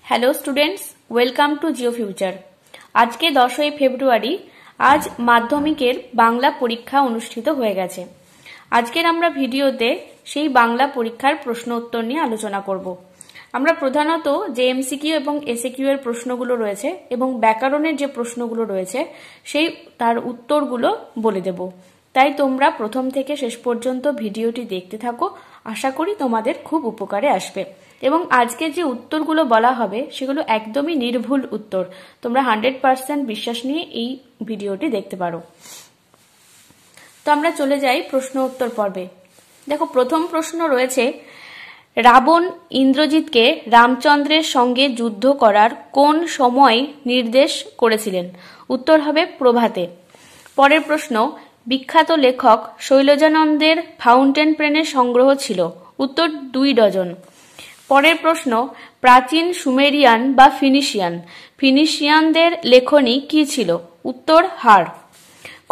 Hello students, welcome to Jio future. আজকে 10ই ফেব্রুয়ারি, আজ মাধ্যমিকের বাংলা পরীক্ষা অনুষ্ঠিত হয়ে গেছে। আজকের আমরা ভিডিওতে সেই বাংলা পরীক্ষার প্রশ্ন উত্তর নিয়ে আলোচনা করব। আমরা প্রধানত যে এমসিকিউ এবং এসএকিউ এর প্রশ্নগুলো রয়েছে এবং ব্যাকরণের যে প্রশ্নগুলো রয়েছে সেই তার উত্তরগুলো বলে দেব। তাই তোমরা প্রথম থেকে শেষ পর্যন্ত ভিডিওটি দেখতে থাকো, আশা করি তোমাদের খুব উপকারে আসবে। এবং আজকে যে উত্তরগুলো বলা হবে সেগুলো একদমই নির্ভুল উত্তর, তোমরা 100% বিশ্বাস নিয়ে এই ভিডিওটি দেখতে পারো। তো আমরা চলে যাই প্রশ্ন উত্তর পর্বে। দেখো, প্রথম প্রশ্ন রয়েছে, রাবণ ইন্দ্রজিৎকে রামচন্দ্রের সঙ্গে যুদ্ধ করার কোন সময় নির্দেশ করেছিলেন? উত্তর হবে প্রভাতে। পরের প্রশ্ন, বিখ্যাত লেখক শৈলজানন্দের ফাউন্টেন পেনের সংগ্রহ ছিল? উত্তর 2 ডজন। পরের প্রশ্ন, প্রাচীন সুমেরিয়ান বা ফিনিশিয়ানদের লেখনী কি ছিল? উত্তর হাড়।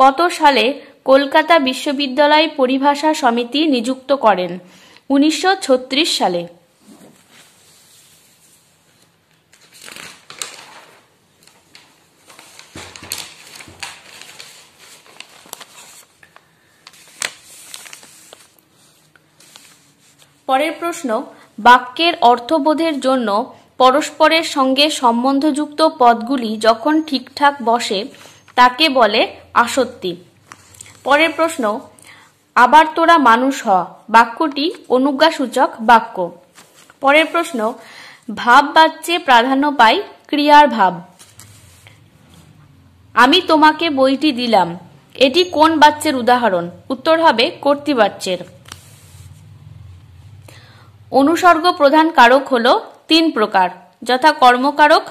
কত সালে কলকাতা বিশ্ববিদ্যালয় পরিভাষা সমিতি নিযুক্ত করেন? 1936 সালে। পরের প্রশ্ন, বাক্যের অর্থবোধের জন্য পরস্পরের সঙ্গে সম্বন্ধযুক্ত পদগুলি যখন ঠিকঠাক বসে তাকে বলে আসত্তি। পরের প্রশ্ন, আবার তোরা মানুষ হ বাক্যটি অনুজ্ঞাসূচক বাক্য। পরের প্রশ্ন, ভাব বাচ্যে প্রাধান্য পায় ক্রিয়ার ভাব। আমি তোমাকে বইটি দিলাম, এটি কোন বাচ্যের উদাহরণ? উত্তর হবে কর্তৃবাচ্যের। অনুসর্গ প্রধান কারক হলো 3 প্রকার, যথা কর্মকারক,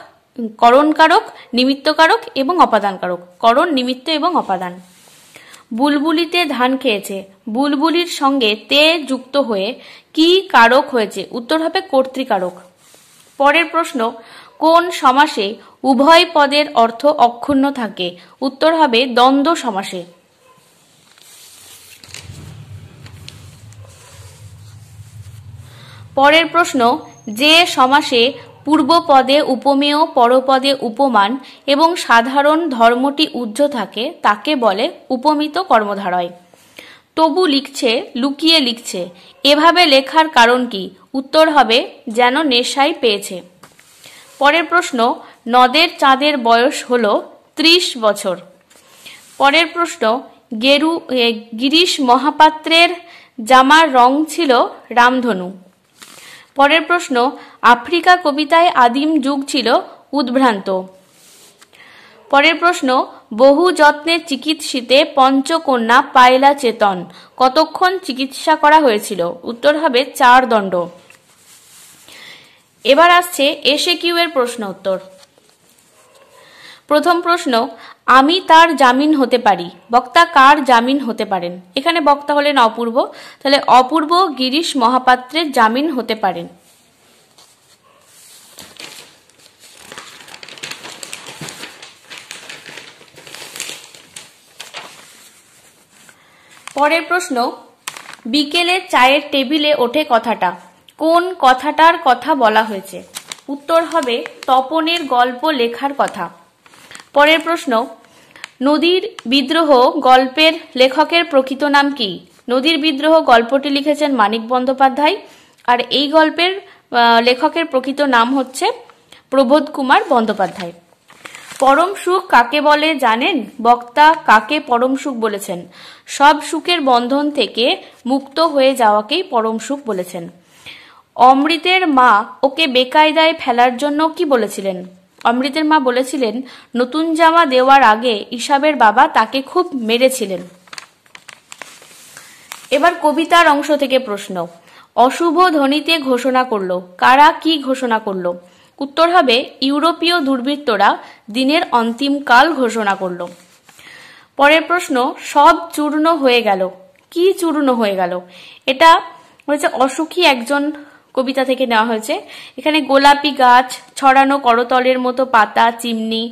করণকারক, নিমিত্তকারক এবং অপাদানকারক। করণ, নিমিত্ত এবং অপাদান। বুলবুলিতে ধান খেয়েছে, বুলবুলির সঙ্গে তে যুক্ত হয়ে কি কারক হয়েছে? উত্তর হবে কর্তৃকারক। পরের প্রশ্ন, কোন সমাসে উভয় পদের অর্থ অক্ষুণ্ণ থাকে? উত্তর হবে দ্বন্দ্ব সমাসে। পরের প্রশ্ন, যে সমাসে পূর্বপদে উপমেয়, পরপদে উপমান এবং সাধারণ ধর্মটি উহ্য থাকে তাকে বলে উপমিত কর্মধারয়। তবু লিখছে, লুকিয়ে লিখছে, এভাবে লেখার কারণ কি? উত্তর হবে যেন নেশাই পেয়েছে। পরের প্রশ্ন, নদের চাঁদের বয়স হল 30 বছর। পরের প্রশ্ন, গিরিশ মহাপাত্রের জামার রং ছিল রামধনু। পরের প্রশ্ন, আফ্রিকা কবিতায় আদিম যুগ ছিল উদ্ভ্রান্ত। পরের প্রশ্ন, বহু যত্নে চিকিৎসিতে পঞ্চকন্যা পায়লা চেতন, কতক্ষণ চিকিৎসা করা হয়েছিল? উত্তর হবে 4 দণ্ড। এবার আসছে এসএকিউ এর প্রশ্ন উত্তর। প্রথম প্রশ্ন, আমি তার জামিন হতে পারি, বক্তা কার জামিন হতে পারেন? এখানে বক্তা হলেন অপূর্ব, তাহলে অপূর্ব গিরিশ মহাপাত্রের জামিন হতে পারেন। পরের প্রশ্ন, বিকেলে চায়ের টেবিলে ওঠে কথাটা, কোন কথাটার কথা বলা হয়েছে? উত্তর হবে তপনের গল্প লেখার কথা। পরের প্রশ্ন, নদীর বিদ্রোহ গল্পের লেখকের প্রকৃত নাম কি? নদীর বিদ্রোহ গল্পটি লিখেছেন মানিক বন্দ্যোপাধ্যায়, আর এই গল্পের লেখকের প্রকৃত নাম হচ্ছে প্রবোধ কুমার বন্দ্যোপাধ্যায়। পরম সুখ কাকে বলে জানেন? বক্তা কাকে পরম সুখ বলেছেন? সব সুখের বন্ধন থেকে মুক্ত হয়ে যাওয়াকেই পরম সুখ বলেছেন। অমৃতের মা ওকে বেকায়দায় ফেলার জন্য কি বলেছিলেন? অমৃতের মা বলেছিলেন, নতুন জামা দেওয়ার আগে ইসাবের বাবা তাকে খুব মেরেছিলেন। এবার কবিতার অংশ থেকে প্রশ্ন, অশুভ ধ্বনিতে ঘোষণা করলো, কারা কি ঘোষণা করলো? উত্তর হবে ইউরোপীয় দুর্বৃত্তরা দিনের অন্তিম কাল ঘোষণা করলো। পরের প্রশ্ন, সব চূর্ণ হয়ে গেল, কি চূর্ণ হয়ে গেল? এটা হয়েছে অসুখী একজন কবিতা থেকে নেওয়া হয়েছে। এখানে গোলাপি গাছ, ছড়ানো করতলের মতো পাতা, চিমনি,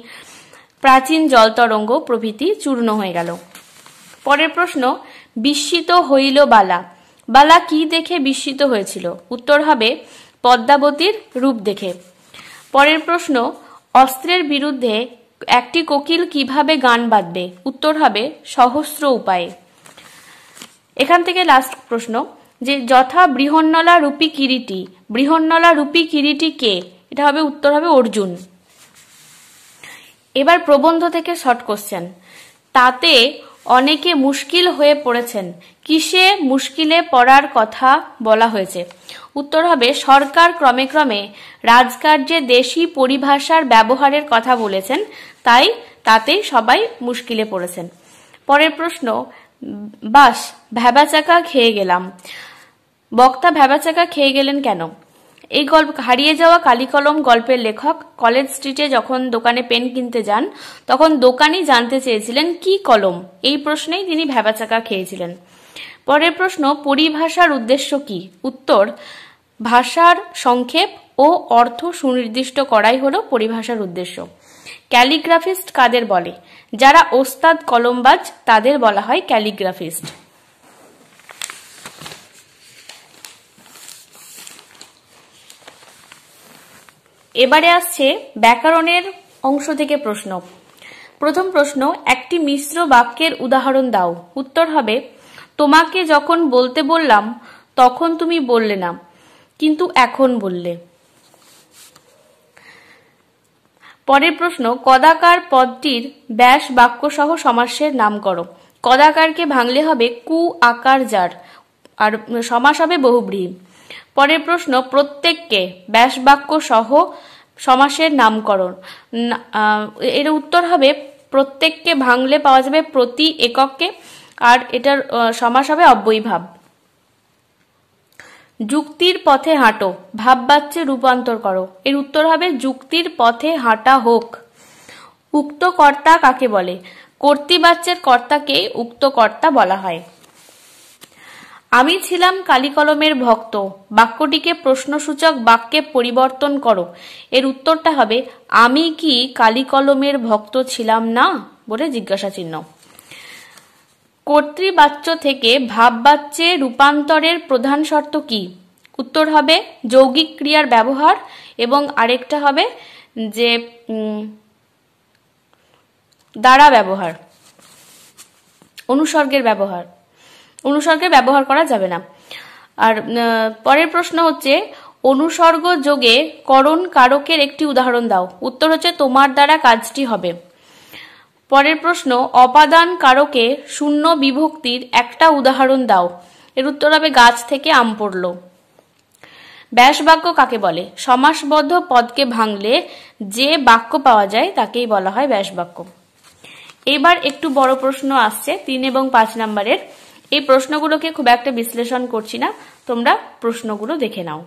প্রাচীন জলতরঙ্গ প্রভৃতি চূর্ণ হয়ে গেল। পরের প্রশ্ন, বিস্মিত হইল বালা, বালা কি দেখে বিস্মিত হয়েছিল? উত্তর হবে পদ্মাবতীর রূপ দেখে। পরের প্রশ্ন, অস্ত্রের বিরুদ্ধে একটি কোকিল কিভাবে গান বাঁধবে? উত্তর হবে সহস্র উপায়ে। এখান থেকে লাস্ট প্রশ্ন, যে যথা বৃহন্নলা রূপী কিরীটি, বৃহন্নলা রূপী কিরীটি কে? এটা হবে, উত্তর হবে অর্জুন। এবার প্রবন্ধ থেকে শর্ট কোশ্চেন, তাতে অনেকে মুশকিল হয়ে পড়েছেন, কিসে মুশকিলে পড়ার কথা বলা হয়েছে? উত্তর হবে সরকার ক্রমে ক্রমে রাজকার্যে দেশি পরিভাষার ব্যবহারের কথা বলেছেন, তাই তাতেই সবাই মুশকিলে পড়েছেন। পরের প্রশ্ন, বাস ভ্যাবাচাকা খেয়ে গেলাম, বক্তা ভ্যাবাচাকা খেয়ে গেলেন কেন? এই গল্প হারিয়ে যাওয়া কালিকলম গল্পের লেখক কলেজ স্ট্রিটে যখন দোকানে পেন কিনতে যান, তখন দোকানি জানতে চেয়েছিলেন কি কলম, এই প্রশ্নেই তিনি ভ্যাবাচাকা খেয়েছিলেন। পরের প্রশ্ন, পরিভাষার উদ্দেশ্য কি? উত্তর, ভাষার সংক্ষেপ ও অর্থ সুনির্দিষ্ট করাই হলো পরিভাষার উদ্দেশ্য। ক্যালিগ্রাফিস্ট কাদের বলে? যারা ওস্তাদ কলমবাজ তাদের বলা হয় ক্যালিগ্রাফিস্ট। এবারে আসছে ব্যাকরণের অংশ থেকে প্রশ্ন। প্রথম প্রশ্ন, একটি মিশ্র বাক্যের উদাহরণ দাও। উত্তর হবে, তোমাকে যখন বলতে বললাম তখন তুমি বললে না, কিন্তু এখন বললে। পরের প্রশ্ন, কদাকার পদটির ব্যাস বাক্য সহ সমাসের নাম করো। কদাকারকে ভাঙলে হবে কু আকার যার, আর সমাস হবে বহুব্রীহি। পরের প্রশ্ন, প্রত্যেককে ব্যাস বাক্য সহ সমাসের নামকরণ। এর উত্তর হবে, প্রত্যেককে ভাঙলে পাওয়া যাবে প্রতি এককে, আর এটার সমাস হবে অব্যয়ীভাব। যুক্তির পথে হাঁটো, ভাববাচ্যে রূপান্তর করো। এর উত্তর হবে, যুক্তির পথে হাঁটা হোক। উক্ত কর্তা কাকে বলে? কর্তৃবাচ্যের কর্তাকে উক্ত কর্তা বলা হয়। আমি ছিলাম কালিকলমের ভক্ত, বাক্যটিকে প্রশ্নসূচক বাক্যে পরিবর্তন করো। এর উত্তরটা হবে, আমি কি কালিকলমের ভক্ত ছিলাম না, বলে জিজ্ঞাসা চিহ্ন। কর্তৃবাচ্য থেকে ভাববাচ্যে রূপান্তরের প্রধান শর্ত কি? উত্তর হবে যৌগিক ক্রিয়ার ব্যবহার, এবং আরেকটা হবে যে দ্বারা ব্যবহার, অনুসর্গের ব্যবহার। অনুসর্গের ব্যবহার করা যাবে না। আর পরের প্রশ্ন হচ্ছে, অনুসর্গ যোগে করণ কারকের একটি উদাহরণ দাও। উত্তর হচ্ছে, তোমার দ্বারা কাজটি হবে। পরের প্রশ্ন, অপাদান কারকে শূন্য বিভক্তির একটা উদাহরণ দাও। এর উত্তর হবে, গাছ থেকে আম পড়ল। ব্যাস বাক্য কাকে বলে? সমাসবদ্ধ পদকে ভাঙলে যে বাক্য পাওয়া যায় তাকেই বলা হয় ব্যাস বাক্য। এবার একটু বড় প্রশ্ন আসছে 3 এবং 5 নম্বরের। এই প্রশ্নগুলোকে খুব একটা বিশ্লেষণ করছি না, তোমরা প্রশ্নগুলো দেখে নাও।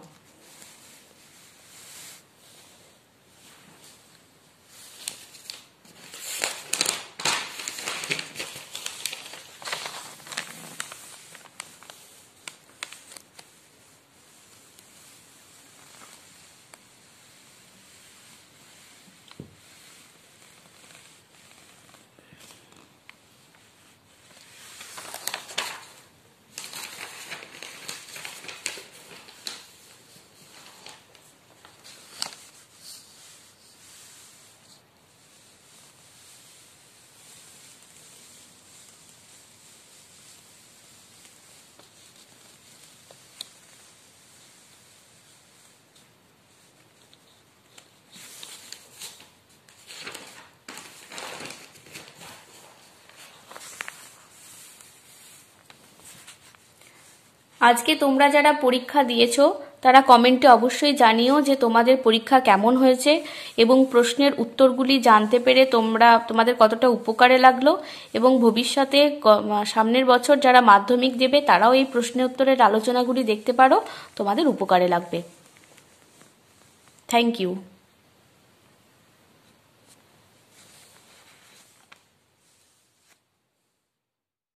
আজকে তোমরা যারা পরীক্ষা দিয়েছো তারা কমেন্টে অবশ্যই জানিও যে তোমাদের পরীক্ষা কেমন হয়েছে এবং প্রশ্নের উত্তরগুলি জানতে পেরে তোমাদের কতটা উপকারে লাগলো, এবং ভবিষ্যতে সামনের বছর যারা মাধ্যমিক দেবে তারাও এই প্রশ্নের উত্তরের আলোচনাগুলি দেখতে পারো, তোমাদের উপকারে লাগবে। Thank you.